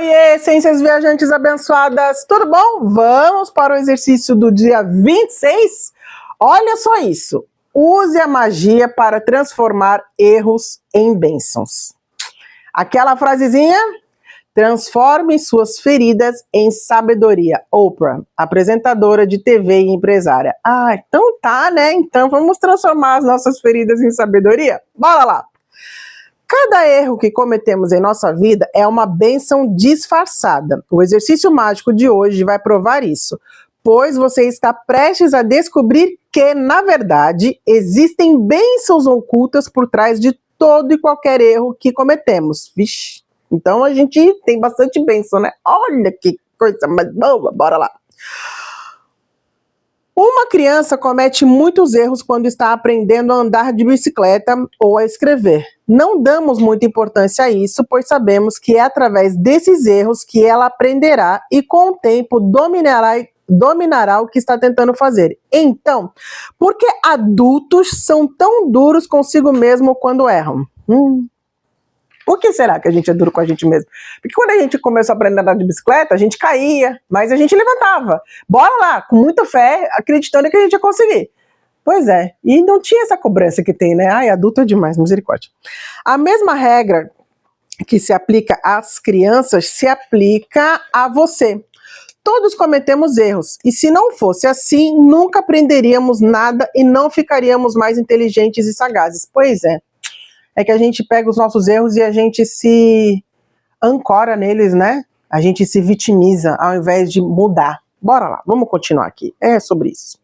Oiê, ciências viajantes abençoadas, tudo bom? Vamos para o exercício do dia 26? Olha só isso. Use a magia para transformar erros em bênçãos. Aquela frasezinha? Transforme suas feridas em sabedoria. Oprah, apresentadora de TV e empresária. Ah, então tá, né? Então vamos transformar as nossas feridas em sabedoria? Bora lá! Cada erro que cometemos em nossa vida é uma bênção disfarçada. O exercício mágico de hoje vai provar isso, pois você está prestes a descobrir que, na verdade, existem bênçãos ocultas por trás de todo e qualquer erro que cometemos. Vixe, então a gente tem bastante bênção, né? Olha que coisa mais boa, bora lá. Uma criança comete muitos erros quando está aprendendo a andar de bicicleta ou a escrever. Não damos muita importância a isso, pois sabemos que é através desses erros que ela aprenderá e, com o tempo, dominará o que está tentando fazer. Então, por que adultos são tão duros consigo mesmo quando erram? Por que será que a gente é duro com a gente mesmo? Porque quando a gente começou a aprender a andar de bicicleta, a gente caía, mas a gente levantava. Bora lá, com muita fé, acreditando que a gente ia conseguir. Pois é, e não tinha essa cobrança que tem, né? Ai, adulto é demais, misericórdia. A mesma regra que se aplica às crianças se aplica a você. Todos cometemos erros, e se não fosse assim, nunca aprenderíamos nada e não ficaríamos mais inteligentes e sagazes. Pois é. É que a gente pega os nossos erros e a gente se ancora neles, né? A gente se vitimiza ao invés de mudar. Bora lá, vamos continuar aqui. É sobre isso.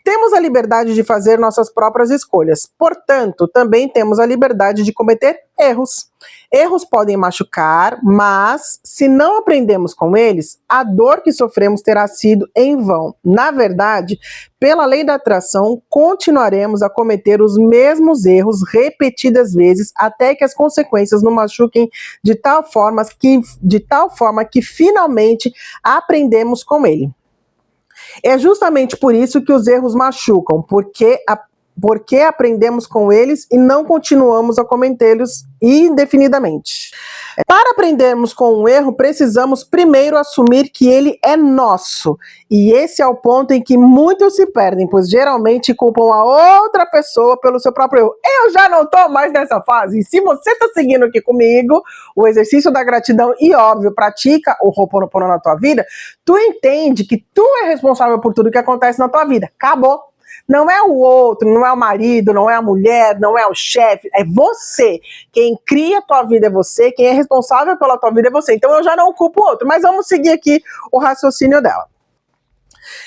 Temos a liberdade de fazer nossas próprias escolhas. Portanto, também temos a liberdade de cometer erros. Erros podem machucar, mas se não aprendemos com eles, a dor que sofremos terá sido em vão. Na verdade, pela lei da atração, continuaremos a cometer os mesmos erros repetidas vezes até que as consequências nos machuquem de tal forma que finalmente aprendemos com ele. É justamente por isso que os erros machucam, porque aprendemos com eles e não continuamos a cometê-los indefinidamente. Para aprendermos com um erro, precisamos primeiro assumir que ele é nosso. E esse é o ponto em que muitos se perdem, pois geralmente culpam a outra pessoa pelo seu próprio erro. Eu já não estou mais nessa fase. E se você está seguindo aqui comigo o exercício da gratidão e, óbvio, pratica o Ho'oponopono na tua vida, tu entende que tu é responsável por tudo que acontece na tua vida. Acabou. Não é o outro, não é o marido, não é a mulher, não é o chefe, é você. Quem cria a tua vida é você, quem é responsável pela tua vida é você. Então eu já não culpo o outro, mas vamos seguir aqui o raciocínio dela.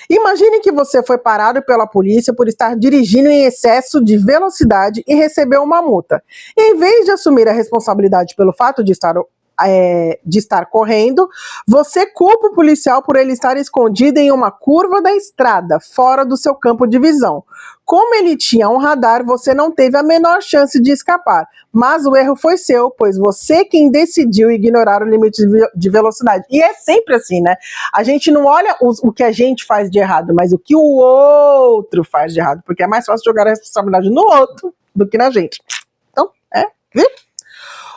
Imagine que você foi parado pela polícia por estar dirigindo em excesso de velocidade e recebeu uma multa. Em vez de assumir a responsabilidade pelo fato de estar correndo, você culpa o policial por ele estar escondido em uma curva da estrada, fora do seu campo de visão. Como ele tinha um radar, você não teve a menor chance de escapar, mas o erro foi seu, pois você quem decidiu ignorar o limite de velocidade. E é sempre assim, né? A gente não olha o que a gente faz de errado, mas o que o outro faz de errado, porque é mais fácil jogar a responsabilidade no outro do que na gente. Então, viu?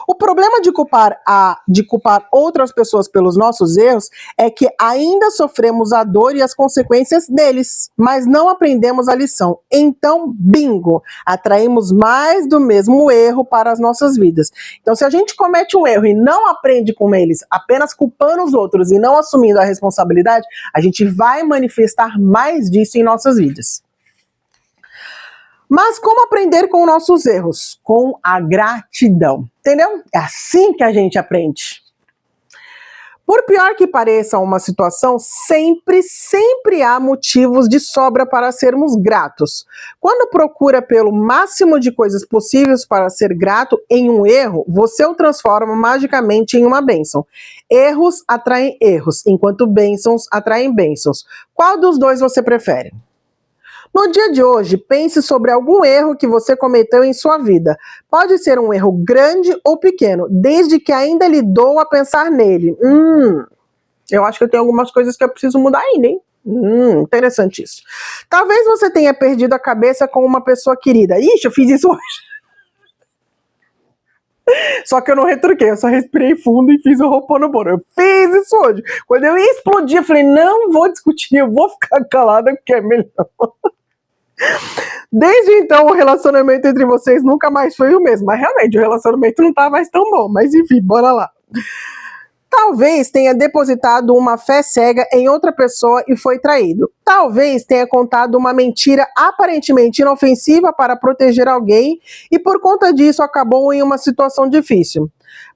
O problema de culpar outras pessoas pelos nossos erros é que ainda sofremos a dor e as consequências deles, mas não aprendemos a lição. Então, bingo, atraímos mais do mesmo erro para as nossas vidas. Então, se a gente comete um erro e não aprende com eles, apenas culpando os outros e não assumindo a responsabilidade, a gente vai manifestar mais disso em nossas vidas. Mas como aprender com nossos erros? Com a gratidão, entendeu? É assim que a gente aprende. Por pior que pareça uma situação, sempre há motivos de sobra para sermos gratos. Quando procura pelo máximo de coisas possíveis para ser grato em um erro, você o transforma magicamente em uma bênção. Erros atraem erros, enquanto bênçãos atraem bênçãos. Qual dos dois você prefere? No dia de hoje, pense sobre algum erro que você cometeu em sua vida. Pode ser um erro grande ou pequeno, desde que ainda lhe doa pensar nele. Eu acho que eu tenho algumas coisas que eu preciso mudar ainda, hein? Interessante isso. Talvez você tenha perdido a cabeça com uma pessoa querida. Ixi, eu fiz isso hoje. Só que eu não retruquei, eu só respirei fundo e fiz o Ho'oponopono. Eu fiz isso hoje. Quando eu ia explodir, eu falei, não vou discutir, eu vou ficar calada porque é melhor. Desde então, o relacionamento entre vocês nunca mais foi o mesmo. Mas realmente, o relacionamento não tá mais tão bom. Mas enfim, bora lá. Talvez tenha depositado uma fé cega em outra pessoa e foi traído. Talvez tenha contado uma mentira aparentemente inofensiva para proteger alguém e por conta disso acabou em uma situação difícil.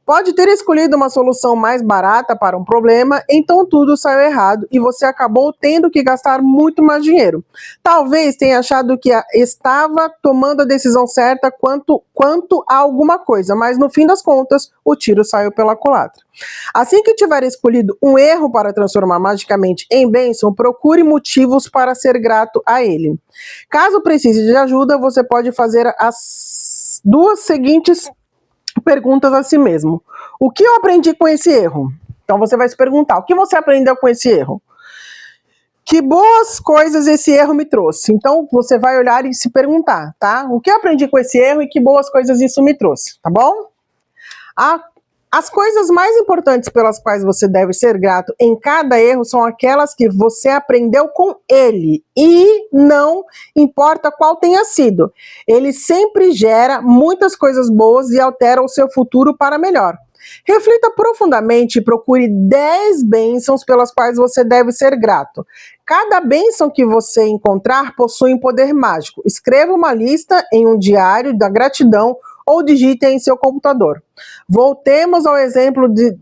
Pode ter escolhido uma solução mais barata para um problema, então tudo saiu errado e você acabou tendo que gastar muito mais dinheiro. Talvez tenha achado que estava tomando a decisão certa quanto a alguma coisa, mas no fim das contas, o tiro saiu pela culatra. Assim que tiver escolhido um erro para transformar magicamente em bênção, procure motivos para ser grato a ele. Caso precise de ajuda, você pode fazer as duas seguintes perguntas a si mesmo. O que eu aprendi com esse erro? Então você vai se perguntar, o que você aprendeu com esse erro? Que boas coisas esse erro me trouxe? Então você vai olhar e se perguntar, tá? O que eu aprendi com esse erro e que boas coisas isso me trouxe, tá bom? As coisas mais importantes pelas quais você deve ser grato em cada erro são aquelas que você aprendeu com ele e não importa qual tenha sido. Ele sempre gera muitas coisas boas e altera o seu futuro para melhor. Reflita profundamente e procure 10 bênçãos pelas quais você deve ser grato. Cada bênção que você encontrar possui um poder mágico. Escreva uma lista em um diário da gratidão ou digite em seu computador. Voltemos ao exemplo de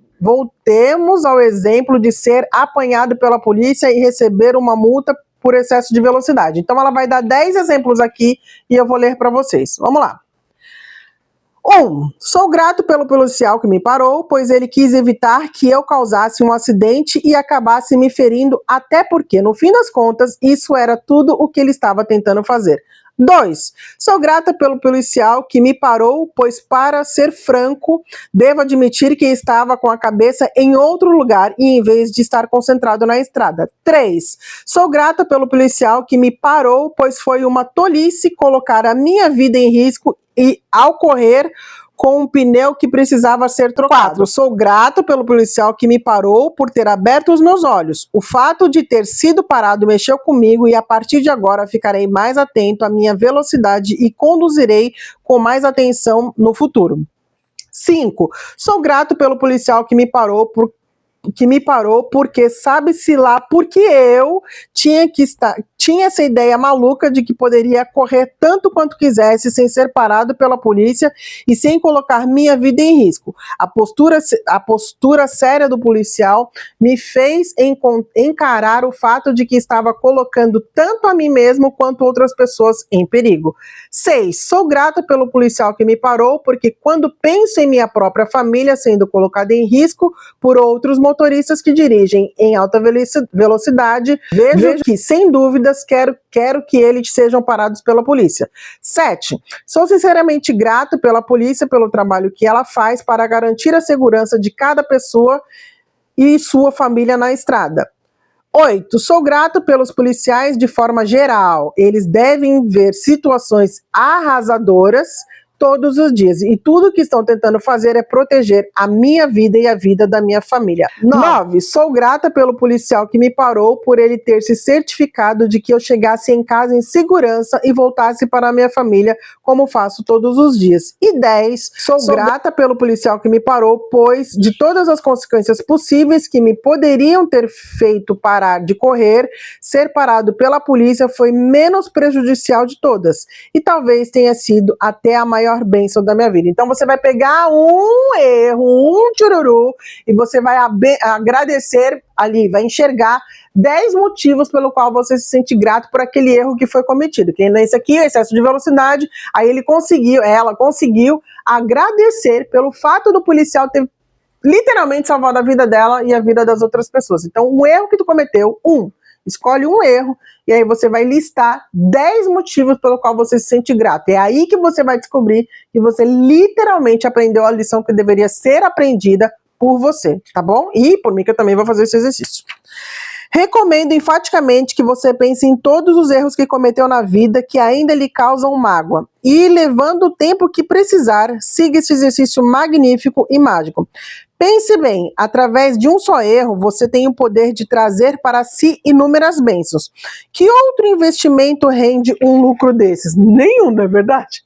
ser apanhado pela polícia e receber uma multa por excesso de velocidade. Então ela vai dar 10 exemplos aqui e eu vou ler para vocês. Vamos lá. 1. Sou grato pelo policial que me parou, pois ele quis evitar que eu causasse um acidente e acabasse me ferindo, até porque, no fim das contas, isso era tudo o que ele estava tentando fazer. 2. Sou grata pelo policial que me parou, pois, para ser franco, devo admitir que estava com a cabeça em outro lugar e em vez de estar concentrado na estrada. 3. Sou grata pelo policial que me parou, pois foi uma tolice colocar a minha vida em risco e, ao correr, com um pneu que precisava ser trocado. 4. Sou grato pelo policial que me parou por ter aberto os meus olhos. O fato de ter sido parado mexeu comigo e a partir de agora ficarei mais atento à minha velocidade e conduzirei com mais atenção no futuro. 5. Sou grato pelo policial que me parou porque sabe-se lá porque eu tinha essa ideia maluca de que poderia correr tanto quanto quisesse sem ser parado pela polícia e sem colocar minha vida em risco. A postura séria do policial me fez encarar o fato de que estava colocando tanto a mim mesmo quanto outras pessoas em perigo. 6. Sou grata pelo policial que me parou porque quando penso em minha própria família sendo colocada em risco por outros motoristas que dirigem em alta velocidade, vejo que, sem dúvidas, quero que eles sejam parados pela polícia. 7. Sou sinceramente grato pela polícia pelo trabalho que ela faz para garantir a segurança de cada pessoa e sua família na estrada. 8. Sou grato pelos policiais de forma geral. Eles devem ver situações arrasadoras todos os dias. E tudo que estão tentando fazer é proteger a minha vida e a vida da minha família. 9. Sou grata pelo policial que me parou por ele ter se certificado de que eu chegasse em casa em segurança e voltasse para a minha família, como faço todos os dias. E 10. Sou grata pelo policial que me parou, pois de todas as consequências possíveis que me poderiam ter feito parar de correr, ser parado pela polícia foi menos prejudicial de todas. E talvez tenha sido até a maior bênção da minha vida. Então você vai pegar um erro, um tchururu, e você vai agradecer ali, vai enxergar 10 motivos pelo qual você se sente grato por aquele erro que foi cometido. Que nesse aqui, o excesso de velocidade, aí ela conseguiu agradecer pelo fato do policial ter literalmente salvado a vida dela e a vida das outras pessoas. Então, um erro que tu cometeu, escolhe um erro e aí você vai listar 10 motivos pelo qual você se sente grato. É aí que você vai descobrir que você literalmente aprendeu a lição que deveria ser aprendida por você, tá bom? E por mim que eu também vou fazer esse exercício. Recomendo enfaticamente que você pense em todos os erros que cometeu na vida que ainda lhe causam mágoa e, levando o tempo que precisar, siga esse exercício magnífico e mágico. Pense bem, através de um só erro, você tem o poder de trazer para si inúmeras bênçãos. Que outro investimento rende um lucro desses? Nenhum, não é verdade?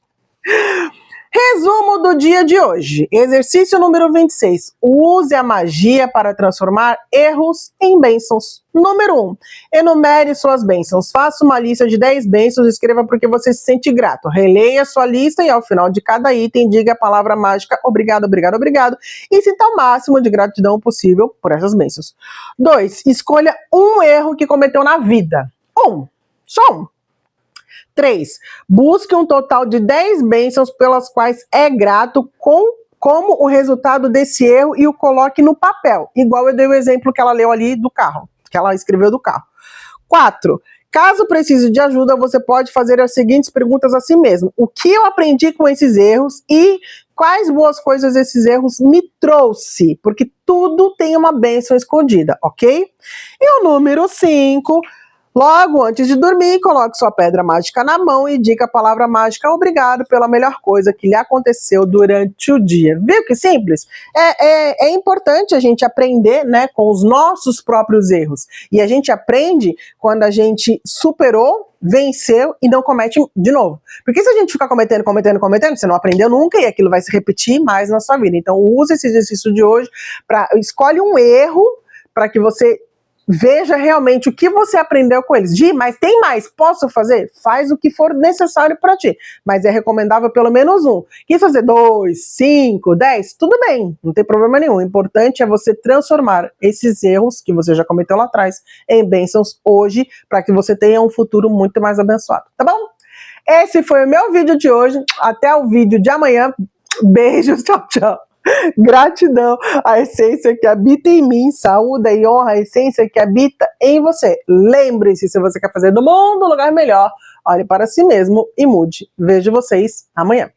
Resumo do dia de hoje. Exercício número 26. Use a magia para transformar erros em bênçãos. Número 1. Enumere suas bênçãos. Faça uma lista de 10 bênçãos e escreva porque você se sente grato. Releia sua lista e ao final de cada item diga a palavra mágica obrigado, obrigado, obrigado e sinta o máximo de gratidão possível por essas bênçãos. 2. Escolha um erro que cometeu na vida. Só um. 3. Busque um total de 10 bênçãos pelas quais é grato como o resultado desse erro e o coloque no papel. Igual eu dei o exemplo que ela leu ali do carro, que ela escreveu do carro. 4. Caso precise de ajuda, você pode fazer as seguintes perguntas a si mesmo. O que eu aprendi com esses erros e quais boas coisas esses erros me trouxe? Porque tudo tem uma bênção escondida, ok? E o número 5... Logo antes de dormir, coloque sua pedra mágica na mão e diga a palavra mágica obrigado pela melhor coisa que lhe aconteceu durante o dia. Viu que simples? É importante a gente aprender, né, com os nossos próprios erros. E a gente aprende quando a gente superou, venceu e não comete de novo. Porque se a gente ficar cometendo, você não aprendeu nunca e aquilo vai se repetir mais na sua vida. Então use esse exercício de hoje escolhe um erro para que você veja realmente o que você aprendeu com eles. Mas tem mais? Posso fazer? Faz o que for necessário para ti. Mas é recomendável pelo menos um. Quis fazer 2, 5, 10? Tudo bem, não tem problema nenhum. O importante é você transformar esses erros que você já cometeu lá atrás em bênçãos hoje, para que você tenha um futuro muito mais abençoado. Tá bom? Esse foi o meu vídeo de hoje. Até o vídeo de amanhã. Beijos, tchau, tchau. Gratidão, a essência que habita em mim, saúde e honra, a essência que habita em você. Lembre-se, se você quer fazer do mundo um lugar melhor, olhe para si mesmo e mude. Vejo vocês amanhã.